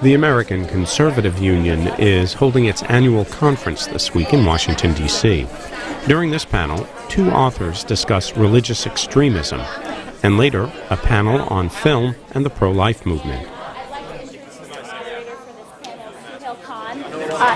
The American Conservative Union is holding its annual conference this week in Washington, D.C. During this panel, two authors discuss religious extremism, and later, a panel on film and the pro-life movement.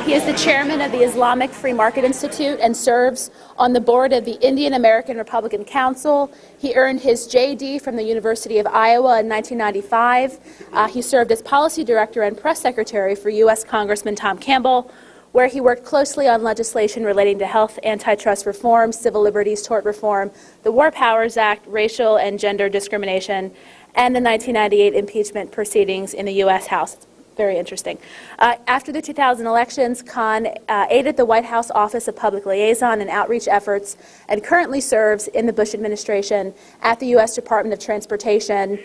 He is the chairman of the Islamic Free Market Institute and serves on the board of the Indian American Republican Council. He earned his JD from the University of Iowa in 1995. He served as policy director and press secretary for U.S. Congressman Tom Campbell, where he worked closely on legislation relating to health, antitrust reform, civil liberties, tort reform, the War Powers Act, racial and gender discrimination, and the 1998 impeachment proceedings in the U.S. House. Very interesting. After the 2000 elections, Khan aided the White House Office of Public Liaison and Outreach efforts and currently serves in the Bush administration at the U.S. Department of Transportation.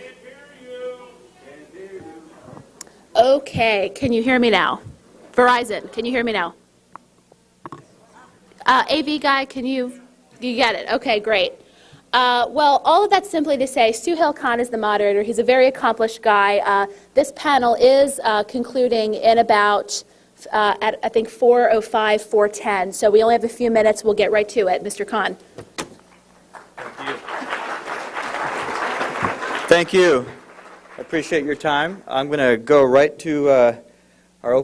Okay, can you hear me now? Verizon, can you hear me now? AV guy, you get it? Okay, great. Well, all of that simply to say, Suhail Khan is the moderator. He's a very accomplished guy. This panel is concluding in about, at I think 4:05, 4:10. So we only have a few minutes. We'll get right to it. Mr. Khan. Thank you. I appreciate your time. I'm going to go right to our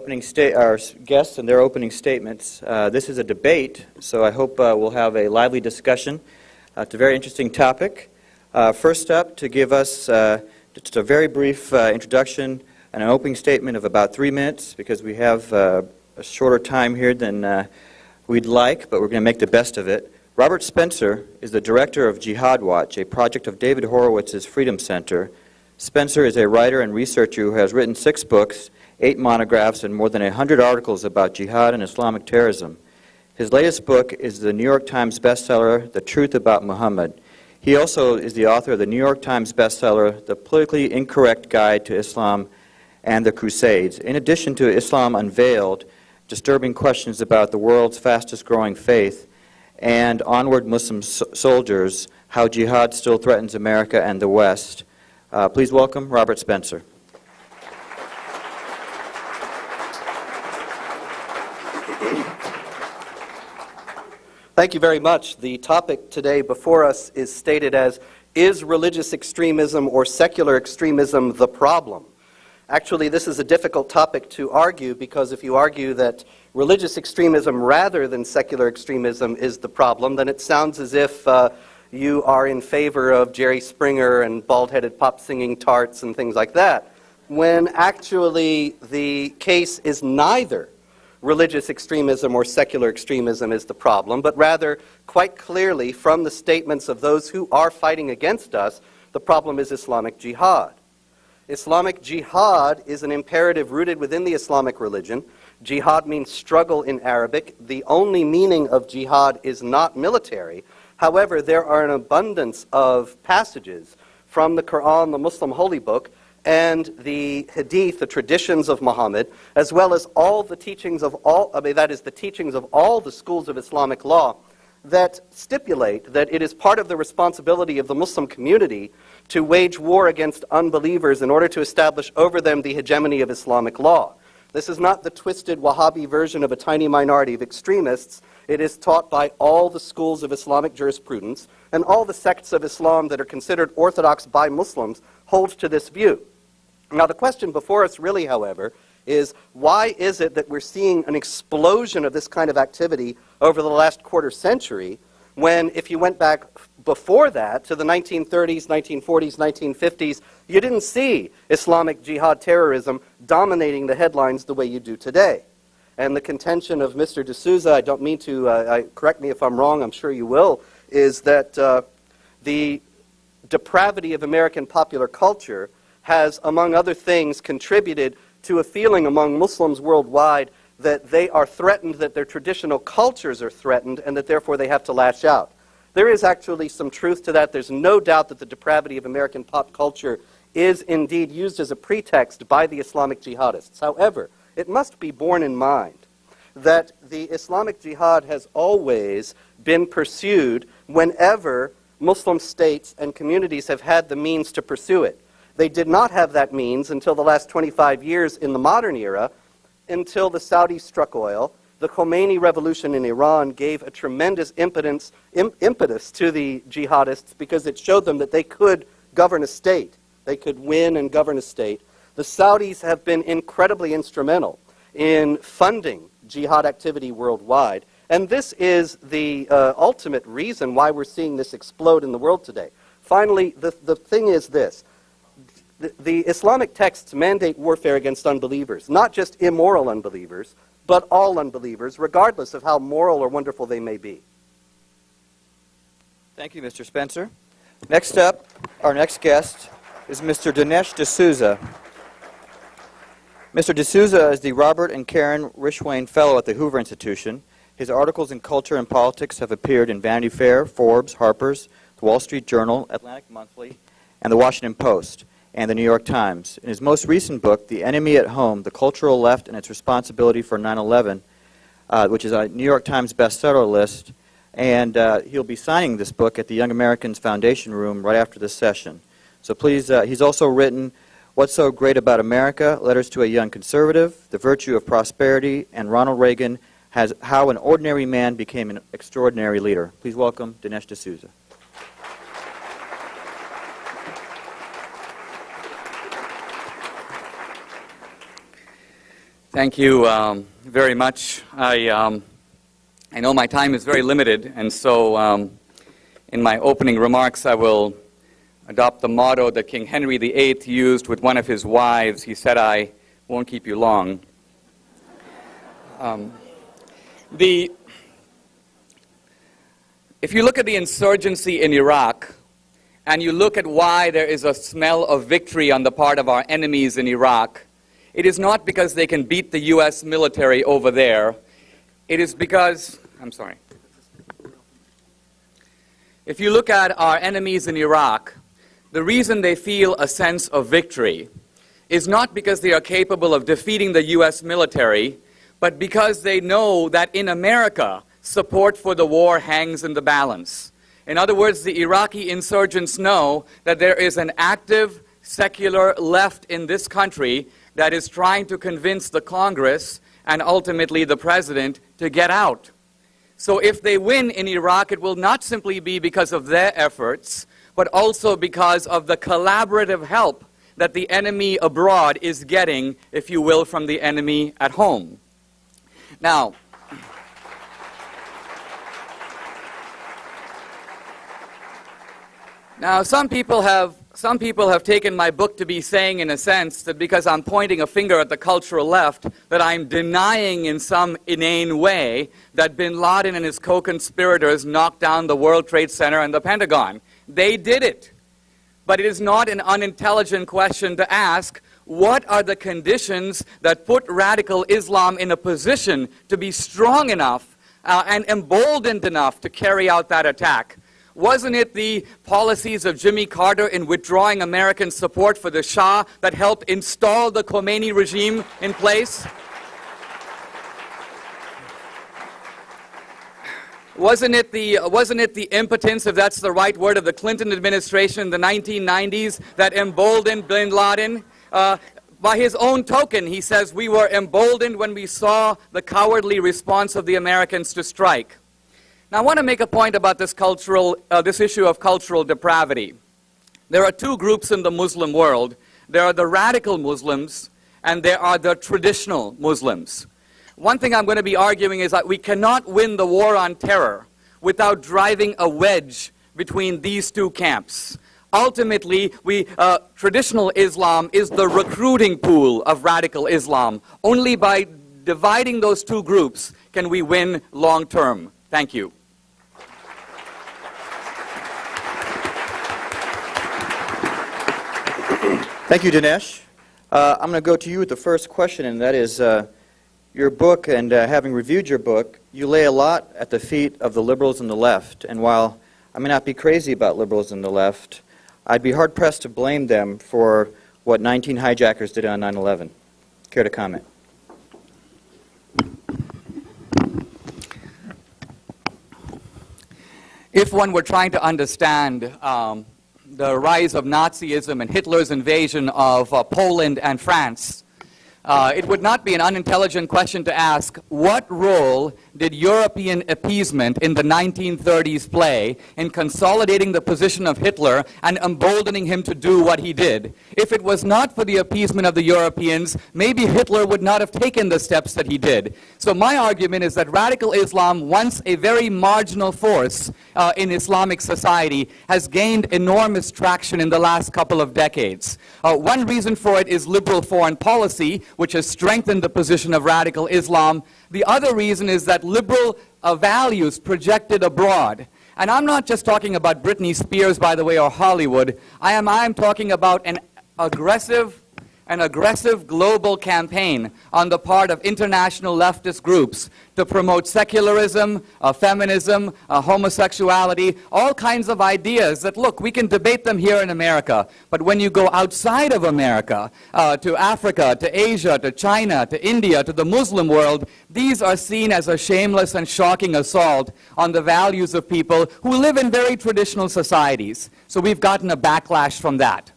guests and their opening statements. This is a debate, so I hope we'll have a lively discussion. It's a very interesting topic. First up, to give us just a very brief introduction and an opening statement of about 3 minutes, because we have a shorter time here than we'd like, but we're going to make the best of it. Robert Spencer is the director of Jihad Watch, a project of David Horowitz's Freedom Center. Spencer is a writer and researcher who has written 6 books, 8 monographs, and more than 100 articles about jihad and Islamic terrorism. His latest book is the New York Times bestseller, The Truth About Muhammad. He also is the author of the New York Times bestseller, The Politically Incorrect Guide to Islam and the Crusades. In addition to Islam Unveiled, disturbing questions about the world's fastest growing faith, and Onward Muslim Soldiers, How Jihad Still Threatens America and the West. Please welcome Robert Spencer. Thank you very much. The topic today before us is stated as, is religious extremism or secular extremism the problem? Actually, this is a difficult topic to argue, because if you argue that religious extremism rather than secular extremism is the problem, then it sounds as if you are in favor of Jerry Springer and bald-headed pop-singing tarts and things like that, when actually the case is neither religious extremism or secular extremism is the problem, but rather, quite clearly, from the statements of those who are fighting against us, the problem is Islamic jihad. Islamic jihad is an imperative rooted within the Islamic religion. Jihad means struggle in Arabic. The only meaning of jihad is not military. However, there are an abundance of passages from the Quran, the Muslim holy book, and the Hadith, the traditions of Muhammad, as well as all the teachings of the teachings of all the schools of Islamic law, that stipulate that it is part of the responsibility of the Muslim community to wage war against unbelievers in order to establish over them the hegemony of Islamic law. This is not the twisted Wahhabi version of a tiny minority of extremists. It is taught by all the schools of Islamic jurisprudence, and all the sects of Islam that are considered orthodox by Muslims hold to this view. Now, the question before us really, however, is why is it that we're seeing an explosion of this kind of activity over the last quarter century, when if you went back before that to the 1930s, 1940s, 1950s, you didn't see Islamic jihad terrorism dominating the headlines the way you do today? And the contention of Mr. D'Souza, I don't mean to, correct me if I'm wrong, I'm sure you will, is that the depravity of American popular culture has, among other things, contributed to a feeling among Muslims worldwide that they are threatened, that their traditional cultures are threatened, and that therefore they have to lash out. There is actually some truth to that. There's no doubt that the depravity of American pop culture is indeed used as a pretext by the Islamic jihadists. However, it must be borne in mind that the Islamic jihad has always been pursued whenever Muslim states and communities have had the means to pursue it. They did not have that means until the last 25 years in the modern era, until the Saudis struck oil. The Khomeini revolution in Iran gave a tremendous impetus to the jihadists because it showed them that they could govern a state. They could win and govern a state. The Saudis have been incredibly instrumental in funding jihad activity worldwide. And this is the ultimate reason why we're seeing this explode in the world today. Finally, the thing is this. The Islamic texts mandate warfare against unbelievers, not just immoral unbelievers, but all unbelievers, regardless of how moral or wonderful they may be. Thank you, Mr. Spencer. Next up, our next guest is Mr. Dinesh D'Souza. Mr. D'Souza is the Robert and Karen Rishwain Fellow at the Hoover Institution. His articles in culture and politics have appeared in Vanity Fair, Forbes, Harper's, The Wall Street Journal, Atlantic Monthly, and The Washington Post, and The New York Times. In his most recent book, The Enemy at Home, The Cultural Left and Its Responsibility for 9/11, which is a New York Times bestseller list, and he'll be signing this book at the Young Americans Foundation Room right after this session. So please, he's also written What's So Great About America, Letters to a Young Conservative, The Virtue of Prosperity, and Ronald Reagan, How an Ordinary Man Became an Extraordinary Leader. Please welcome Dinesh D'Souza. Thank you very much. I know my time is very limited, and so in my opening remarks I will adopt the motto that King Henry VIII used with one of his wives. He said, "I won't keep you long." If you look at the insurgency in Iraq, and you look at why there is a smell of victory on the part of our enemies in Iraq, it is not because they can beat the U.S. military over there. It is because, if you look at our enemies in Iraq, the reason they feel a sense of victory is not because they are capable of defeating the U.S. military, but because they know that in America, support for the war hangs in the balance. In other words, the Iraqi insurgents know that there is an active secular left in this country that is trying to convince the Congress and ultimately the President to get out. So if they win in Iraq, it will not simply be because of their efforts, but also because of the collaborative help that the enemy abroad is getting, if you will, from the enemy at home. Now, some people have taken my book to be saying, in a sense, that because I'm pointing a finger at the cultural left, that I'm denying in some inane way that bin Laden and his co-conspirators knocked down the World Trade Center and the Pentagon. They did it. But it is not an unintelligent question to ask, what are the conditions that put radical Islam in a position to be strong enough and emboldened enough to carry out that attack? Wasn't it the policies of Jimmy Carter in withdrawing American support for the Shah that helped install the Khomeini regime in place? Wasn't it the impotence, if that's the right word, of the Clinton administration in the 1990s that emboldened bin Laden? By his own token, he says, we were emboldened when we saw the cowardly response of the Americans to strike. Now, I want to make a point about this issue of cultural depravity. There are two groups in the Muslim world. There are the radical Muslims, and there are the traditional Muslims. One thing I'm going to be arguing is that we cannot win the war on terror without driving a wedge between these two camps. Ultimately, traditional Islam is the recruiting pool of radical Islam. Only by dividing those two groups can we win long term. Thank you. Thank you, Dinesh. I'm going to go to you with the first question, and that is your book, and having reviewed your book, you lay a lot at the feet of the liberals and the left. And while I may not be crazy about liberals and the left, I'd be hard-pressed to blame them for what 19 hijackers did on 9/11. Care to comment? If one were trying to understand the rise of Nazism and Hitler's invasion of Poland and France, it would not be an unintelligent question to ask, what role did European appeasement in the 1930s play in consolidating the position of Hitler and emboldening him to do what he did? If it was not for the appeasement of the Europeans, maybe Hitler would not have taken the steps that he did. So my argument is that radical Islam, once a very marginal force in Islamic society, has gained enormous traction in the last couple of decades. One reason for it is liberal foreign policy, which has strengthened the position of radical Islam. The other reason is that liberal values projected abroad. And I'm not just talking about Britney Spears, by the way, or Hollywood. I am talking about an aggressive global campaign on the part of international leftist groups to promote secularism, feminism, homosexuality, all kinds of ideas that, look, we can debate them here in America, but when you go outside of America, to Africa, to Asia, to China, to India, to the Muslim world, these are seen as a shameless and shocking assault on the values of people who live in very traditional societies. So we've gotten a backlash from that.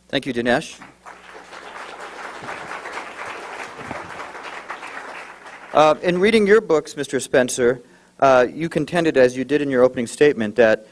Thank you, Dinesh. In reading your books, Mr. Spencer, you contended, as you did in your opening statement, that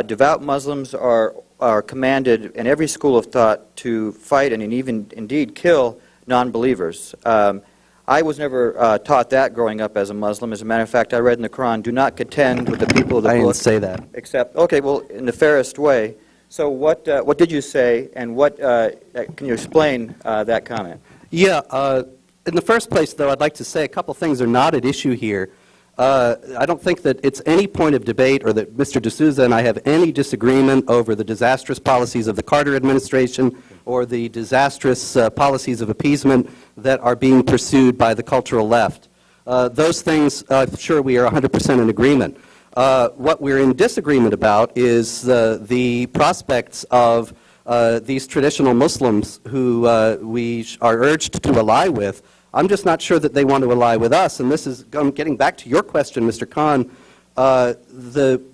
devout Muslims are commanded in every school of thought to fight and even indeed kill non-believers. I was never taught that growing up as a Muslim. As a matter of fact, I read in the Quran, do not contend with the people of the book. I didn't say that. Except, okay, well, in the fairest way. So what did you say, and what can you explain that comment? Yeah. In the first place, though, I'd like to say a couple things are not at issue here. I don't think that it's any point of debate or that Mr. D'Souza and I have any disagreement over the disastrous policies of the Carter administration or the disastrous policies of appeasement that are being pursued by the cultural left. Those things, sure, we are 100% in agreement. What we're in disagreement about is the prospects of these traditional Muslims who we are urged to ally with. I'm just not sure that they want to ally with us. And this is getting back to your question, Mr. Khan.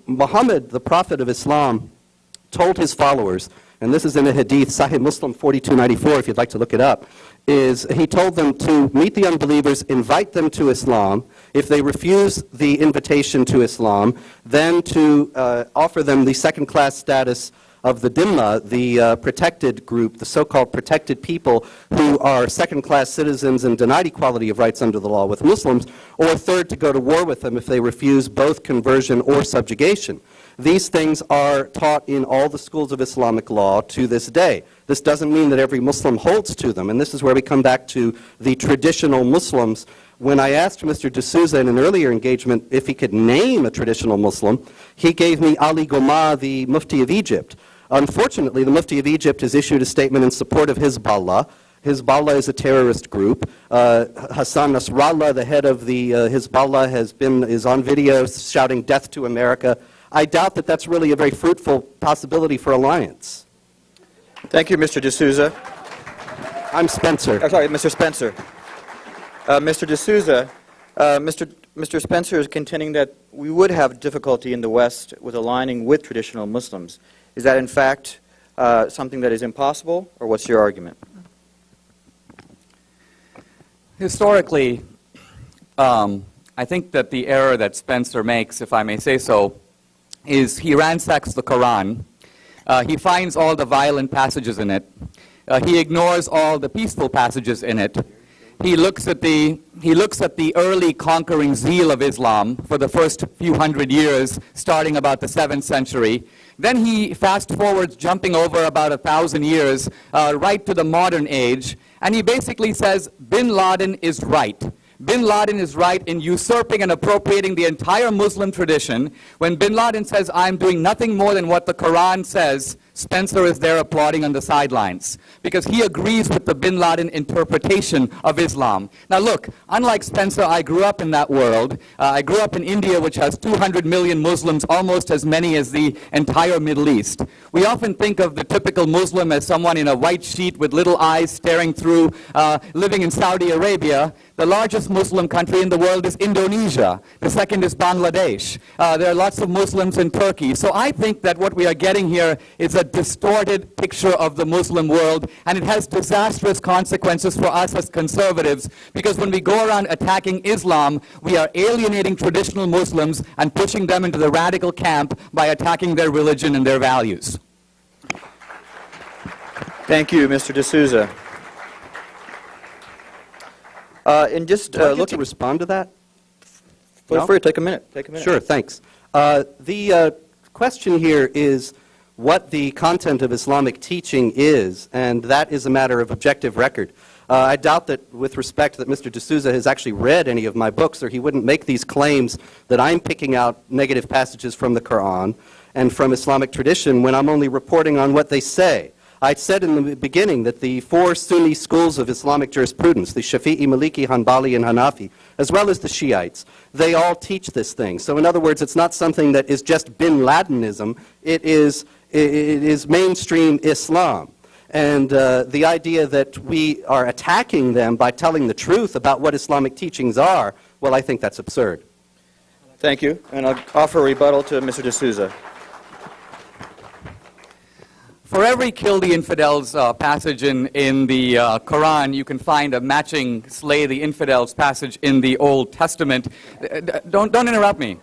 Muhammad, the Prophet of Islam, told his followers, and this is in a hadith, Sahih Muslim 4294, if you'd like to look it up, is he told them to meet the unbelievers, invite them to Islam. If they refuse the invitation to Islam, then to offer them the second-class status of the Dhimma, the protected group, the so-called protected people who are second-class citizens and denied equality of rights under the law with Muslims, or third, to go to war with them if they refuse both conversion or subjugation. These things are taught in all the schools of Islamic law to this day. This doesn't mean that every Muslim holds to them, and this is where we come back to the traditional Muslims. When I asked Mr. D'Souza in an earlier engagement if he could name a traditional Muslim, he gave me Ali Goma, the Mufti of Egypt. Unfortunately, the Mufti of Egypt has issued a statement in support of Hezbollah. Hezbollah is a terrorist group. Hassan Nasrallah, the head of the Hezbollah, is on video shouting death to America. I doubt that that's really a very fruitful possibility for alliance. Thank you, Mr. D'Souza. I'm Spencer. Oh, sorry, Mr. Spencer. Mr. D'Souza, Mr. Spencer is contending that we would have difficulty in the West with aligning with traditional Muslims. Is that, in fact, something that is impossible, or what's your argument? Historically, I think that the error that Spencer makes, if I may say so, is he ransacks the Quran. He finds all the violent passages in it. He ignores all the peaceful passages in it. He looks at the early conquering zeal of Islam for the first few hundred years, starting about the 7th century. Then he fast forwards, jumping over about 1,000 years, right to the modern age, and he basically says, Bin Laden is right. Bin Laden is right in usurping and appropriating the entire Muslim tradition. When Bin Laden says, I'm doing nothing more than what the Quran says, Spencer is there applauding on the sidelines because he agrees with the bin Laden interpretation of Islam. Now look, unlike Spencer, I grew up in that world. I grew up in India, which has 200 million Muslims, almost as many as the entire Middle East. We often think of the typical Muslim as someone in a white sheet with little eyes staring through, living in Saudi Arabia. The largest Muslim country in the world is Indonesia. The second is Bangladesh. There are lots of Muslims in Turkey. So I think that what we are getting here is a distorted picture of the Muslim world, and it has disastrous consequences for us as conservatives, because when we go around attacking Islam, we are alienating traditional Muslims and pushing them into the radical camp by attacking their religion and their values. Thank you, Mr. D'Souza. And just Do I get looking to respond to that? Feel No? free, take a minute. Take a minute. Sure, thanks. The question here is what the content of Islamic teaching is, and that is a matter of objective record. I doubt that, with respect, that Mr. D'Souza has actually read any of my books, or he wouldn't make these claims that I'm picking out negative passages from the Quran and from Islamic tradition when I'm only reporting on what they say. I said in the beginning that the four Sunni schools of Islamic jurisprudence, the Shafi'i, Maliki, Hanbali, and Hanafi, as well as the Shiites, they all teach this thing. So in other words, it's not something that is just bin Ladenism, it is mainstream Islam. And the idea that we are attacking them by telling the truth about what Islamic teachings are, well, I think that's absurd. Thank you. And I'll offer a rebuttal to Mr. D'Souza. For every kill the infidels passage in the Quran, you can find a matching slay the infidels passage in the Old Testament. Don't interrupt me.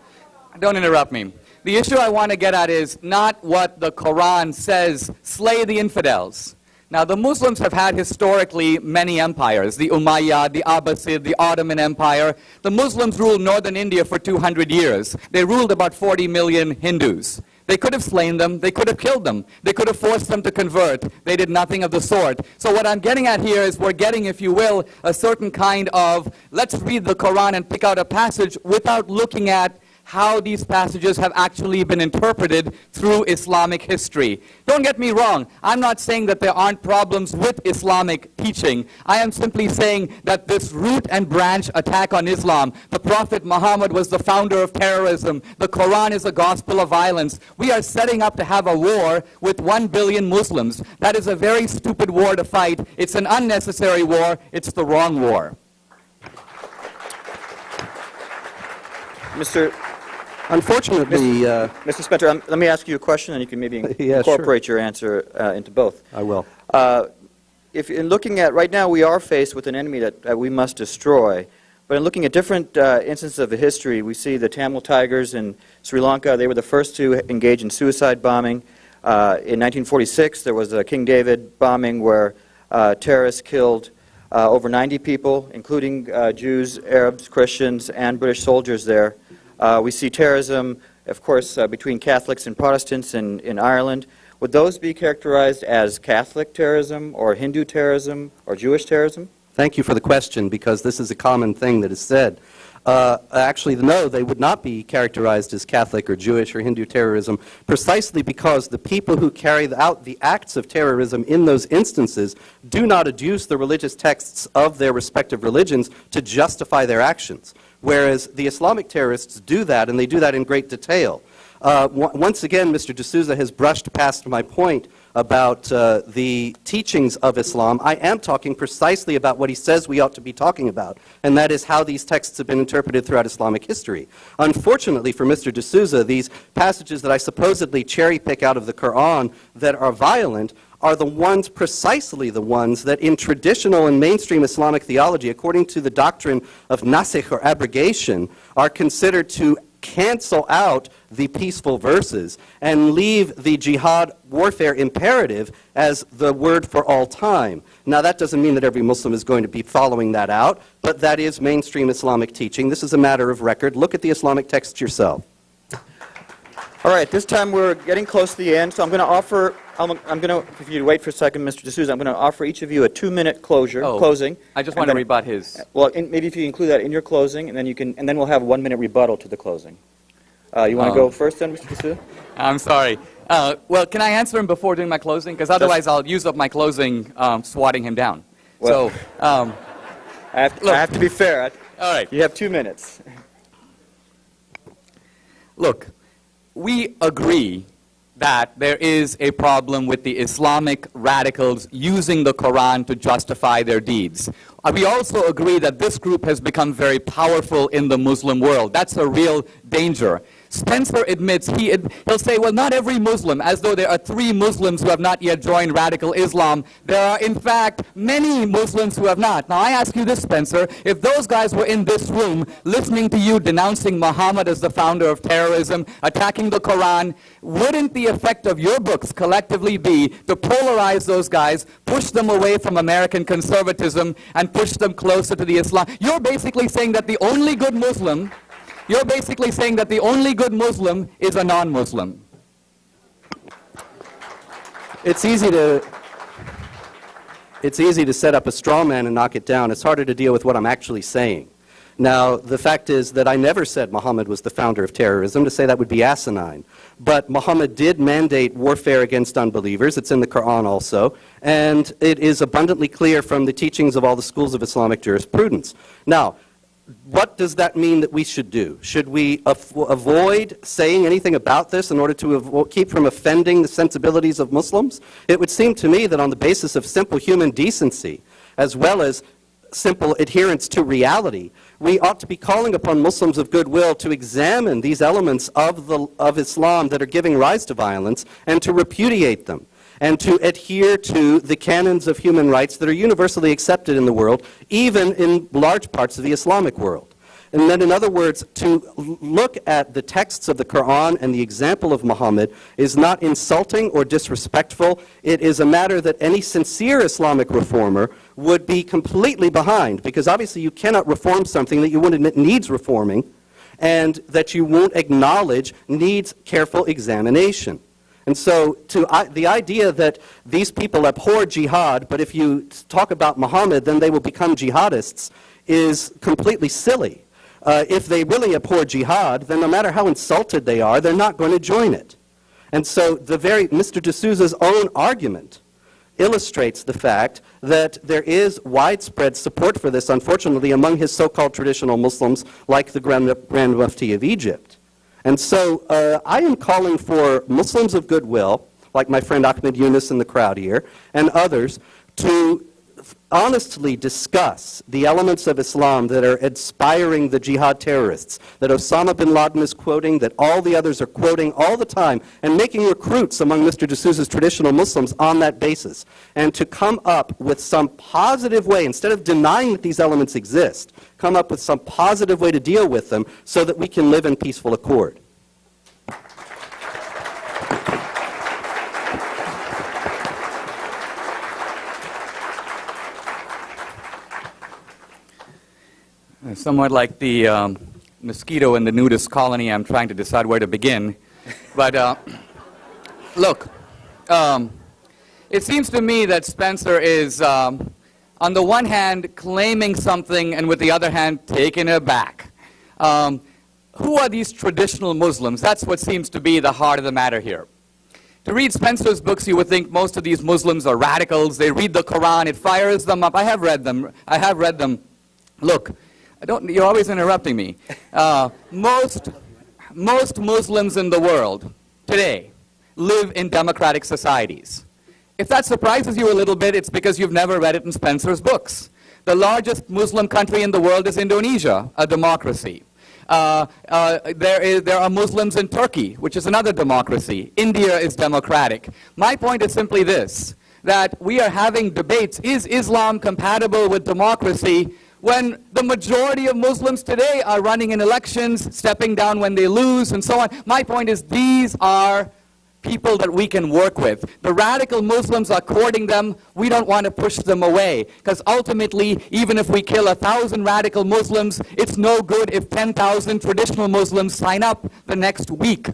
Don't interrupt me. The issue I want to get at is not what the Quran says, slay the infidels. Now, the Muslims have had historically many empires, the Umayyad, the Abbasid, the Ottoman Empire. The Muslims ruled northern India for 200 years. They ruled about 40 million Hindus. They could have slain them. They could have killed them. They could have forced them to convert. They did nothing of the sort. So what I'm getting at here is we're getting, if you will, a certain kind of, let's read the Quran and pick out a passage without looking at how these passages have actually been interpreted through Islamic history. Don't get me wrong. I'm not saying that there aren't problems with Islamic teaching. I am simply saying that this root and branch attack on Islam, the Prophet Muhammad was the founder of terrorism. The Quran is a gospel of violence. We are setting up to have a war with 1 billion Muslims. That is a very stupid war to fight. It's an unnecessary war. It's the wrong war. Unfortunately, Mr. Spencer, let me ask you a question, and you can maybe Yeah, incorporate your answer into both. I will. If in looking at, right now we are faced with an enemy that we must destroy, but in looking at different instances of the history, we see the Tamil Tigers in Sri Lanka. They were the first to engage in suicide bombing. In 1946, there was a King David bombing where terrorists killed over 90 people, including Jews, Arabs, Christians, and British soldiers there. We see terrorism, of course, between Catholics and Protestants in Ireland. Would those be characterized as Catholic terrorism or Hindu terrorism or Jewish terrorism? Thank you for the question, because this is a common thing that is said. Actually, no, they would not be characterized as Catholic or Jewish or Hindu terrorism, precisely because the people who carry out the acts of terrorism in those instances do not adduce the religious texts of their respective religions to justify their actions, whereas the Islamic terrorists do that, and they do that in great detail. Once again, Mr. D'Souza has brushed past my point about the teachings of Islam. I am talking precisely about what he says we ought to be talking about, and that is how these texts have been interpreted throughout Islamic history. Unfortunately for Mr. D'Souza, these passages that I supposedly cherry-pick out of the Quran that are violent are the ones, precisely the ones, that in traditional and mainstream Islamic theology, according to the doctrine of nasikh or abrogation, are considered to cancel out the peaceful verses and leave the jihad warfare imperative as the word for all time. Now, that doesn't mean that every Muslim is going to be following that out, but that is mainstream Islamic teaching. This is a matter of record. Look at the Islamic texts yourself. All right, this time we're getting close to the end, so I'm going to offer, if you'd wait for a second, Mr. D'Souza, I'm going to offer each of you a 2-minute closing. I just want to rebut his. Well, maybe if you include that in your closing, and then we'll have a 1-minute rebuttal to the closing. You want to go first then, Mr. D'Souza? I'm sorry. Well, can I answer him before doing my closing? Because otherwise I'll use up my closing swatting him down. Well, so, I have to be fair. all right. You have 2 minutes. Look, we agree that there is a problem with the Islamic radicals using the Quran to justify their deeds. We also agree that this group has become very powerful in the Muslim world. That's a real danger. Spencer admits, he'll say, well, not every Muslim, as though there are 3 Muslims who have not yet joined radical Islam. There are, in fact, many Muslims who have not. Now, I ask you this, Spencer, if those guys were in this room listening to you denouncing Muhammad as the founder of terrorism, attacking the Quran, wouldn't the effect of your books collectively be to polarize those guys, push them away from American conservatism, and push them closer to the Islam? You're basically saying that the only good Muslim is a non-Muslim. It's easy to set up a straw man and knock it down. It's harder to deal with what I'm actually saying. Now, the fact is that I never said Muhammad was the founder of terrorism. To say that would be asinine. But Muhammad did mandate warfare against unbelievers. It's in the Quran also. And it is abundantly clear from the teachings of all the schools of Islamic jurisprudence. Now, what does that mean that we should do? Should we avoid saying anything about this in order to keep from offending the sensibilities of Muslims? It would seem to me that on the basis of simple human decency, as well as simple adherence to reality, we ought to be calling upon Muslims of goodwill to examine these elements of Islam that are giving rise to violence and to repudiate them, and to adhere to the canons of human rights that are universally accepted in the world, even in large parts of the Islamic world. And then, in other words, to look at the texts of the Quran and the example of Muhammad is not insulting or disrespectful. It is a matter that any sincere Islamic reformer would be completely behind, because obviously you cannot reform something that you won't admit needs reforming and that you won't acknowledge needs careful examination. And so the idea that these people abhor jihad, but if you talk about Muhammad, then they will become jihadists, is completely silly. If they really abhor jihad, then no matter how insulted they are, they're not going to join it. And so Mr. D'Souza's own argument illustrates the fact that there is widespread support for this, unfortunately, among his so-called traditional Muslims, like the Grand Mufti of Egypt. And so I am calling for Muslims of goodwill, like my friend Ahmed Yunus in the crowd here, and others, to honestly discuss the elements of Islam that are inspiring the jihad terrorists, that Osama bin Laden is quoting, that all the others are quoting all the time, and making recruits among Mr. D'Souza's traditional Muslims on that basis, and to come up with some positive way, instead of denying that these elements exist, come up with some positive way to deal with them so that we can live in peaceful accord. Somewhat like the mosquito in the nudist colony, I'm trying to decide where to begin. But look, it seems to me that Spencer is, on the one hand, claiming something, and with the other hand, taking it back. Who are these traditional Muslims? That's what seems to be the heart of the matter here. To read Spencer's books, you would think most of these Muslims are radicals. They read the Quran. It fires them up. I have read them. Look. You're always interrupting me. Most Muslims in the world today live in democratic societies. If that surprises you a little bit, it's because you've never read it in Spencer's books. The largest Muslim country in the world is Indonesia, a democracy. There are Muslims in Turkey, which is another democracy. India is democratic. My point is simply this, that we are having debates. Is Islam compatible with democracy? When the majority of Muslims today are running in elections, stepping down when they lose, and so on. My point is these are people that we can work with. The radical Muslims are courting them. We don't want to push them away, because ultimately, even if we kill 1,000 radical Muslims, it's no good if 10,000 traditional Muslims sign up the next week.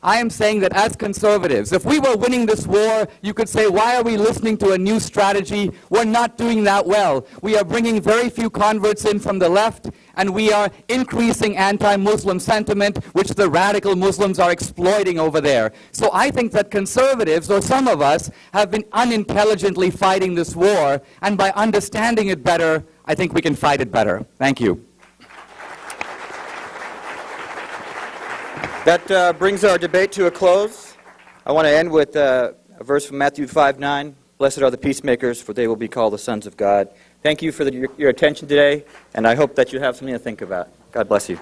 I am saying that as conservatives, if we were winning this war, you could say, why are we listening to a new strategy? We're not doing that well. We are bringing very few converts in from the left, and we are increasing anti-Muslim sentiment, which the radical Muslims are exploiting over there. So I think that conservatives, or some of us, have been unintelligently fighting this war, and by understanding it better, I think we can fight it better. Thank you. That brings our debate to a close. I want to end with a verse from Matthew 5:9. Blessed are the peacemakers, for they will be called the sons of God. Thank you for your attention today, and I hope that you have something to think about. God bless you.